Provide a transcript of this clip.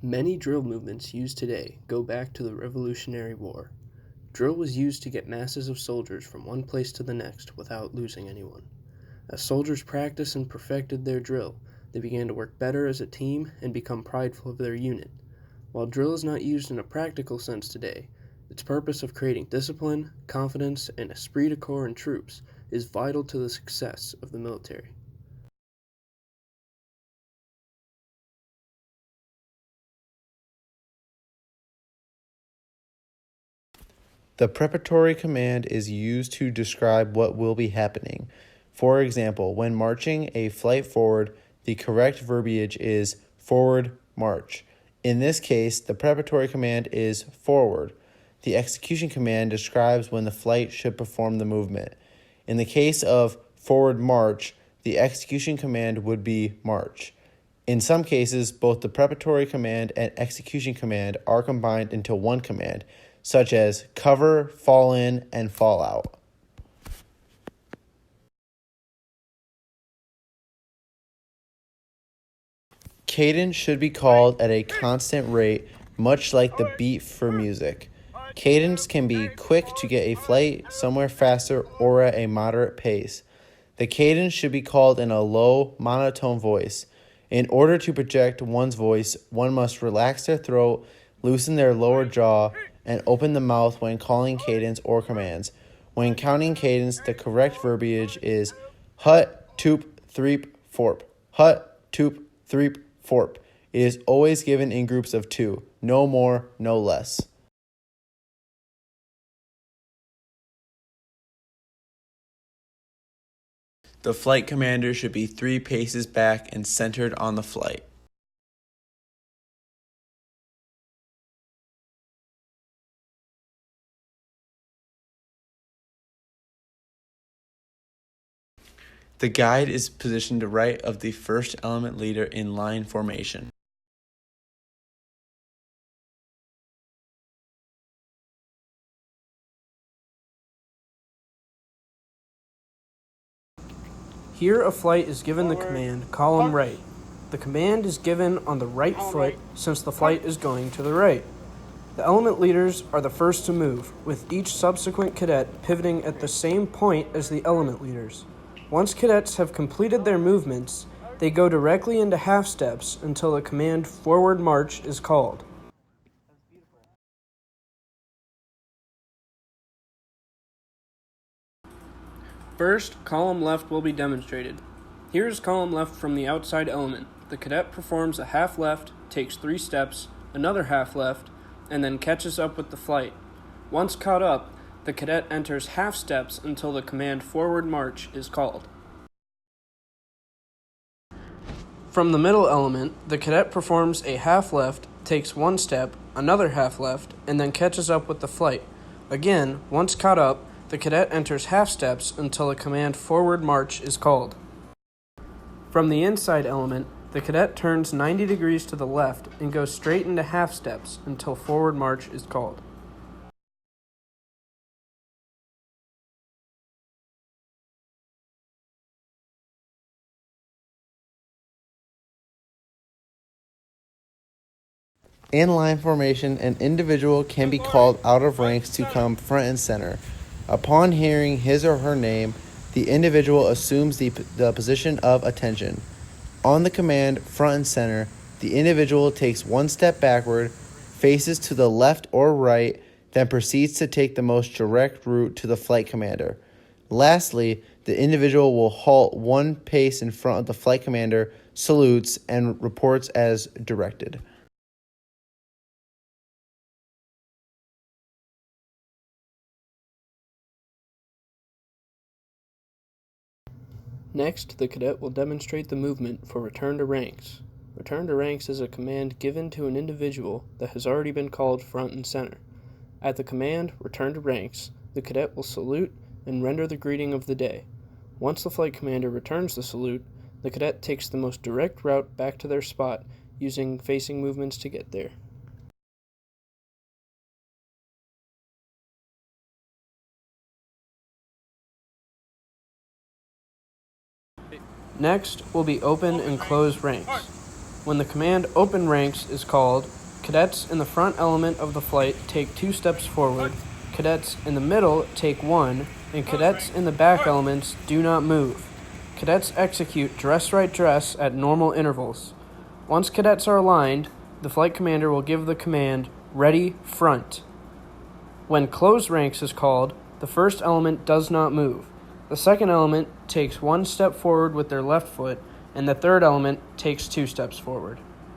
Many drill movements used today go back to the Revolutionary War. Drill was used to get masses of soldiers from one place to the next without losing anyone. As soldiers practiced and perfected their drill, they began to work better as a team and become prideful of their unit. While drill is not used in a practical sense today, its purpose of creating discipline, confidence, and esprit de corps in troops is vital to the success of the military. The preparatory command is used to describe what will be happening. For example, when marching a flight forward, the correct verbiage is forward march. In this case, the preparatory command is forward. The execution command describes when the flight should perform the movement. In the case of forward march, the execution command would be march. In some cases, both the preparatory command and execution command are combined into one command, such as cover, fall in, and fall out. Cadence should be called at a constant rate, much like the beat for music. Cadence can be quick to get a flight somewhere faster or at a moderate pace. The cadence should be called in a low, monotone voice. In order to project one's voice, one must relax their throat, loosen their lower jaw, and open the mouth when calling cadence or commands. When counting cadence, the correct verbiage is hut, toop, threep, forp. Hut, toop, threep, forp. It is always given in groups of 2, no more, no less. The flight commander should be 3 paces back and centered on the flight. The guide is positioned to right of the first element leader in line formation. Here a flight is given the command column right. The command is given on the right foot since the flight is going to the right. The element leaders are the first to move, with each subsequent cadet pivoting at the same point as the element leaders. Once cadets have completed their movements, they go directly into half steps until the command forward march is called. First, column left will be demonstrated. Here is column left from the outside element. The cadet performs a half left, takes 3 steps, another half left, and then catches up with the flight. Once caught up, the cadet enters half steps until the command forward march is called. From the middle element, the cadet performs a half left, takes 1 step, another half left, and then catches up with the flight. Again, once caught up, the cadet enters half steps until the command forward march is called. From the inside element, the cadet turns 90 degrees to the left and goes straight into half steps until forward march is called. In line formation, an individual can be called out of ranks to come front and center. Upon hearing his or her name, the individual assumes the position of attention. On the command front and center, the individual takes 1 step backward, faces to the left or right, then proceeds to take the most direct route to the flight commander. Lastly, the individual will halt 1 pace in front of the flight commander, salutes, and reports as directed. Next, the cadet will demonstrate the movement for return to ranks. Return to ranks is a command given to an individual that has already been called front and center. At the command return to ranks, the cadet will salute and render the greeting of the day. Once the flight commander returns the salute, the cadet takes the most direct route back to their spot using facing movements to get there. Next will be open and close ranks. When the command open ranks is called, cadets in the front element of the flight take 2 steps forward, cadets in the middle take 1, and cadets in the back elements do not move. Cadets execute dress right dress at normal intervals. Once cadets are aligned, the flight commander will give the command, ready, front. When closed ranks is called, the first element does not move. The second element takes 1 step forward with their left foot, and the third element takes 2 steps forward.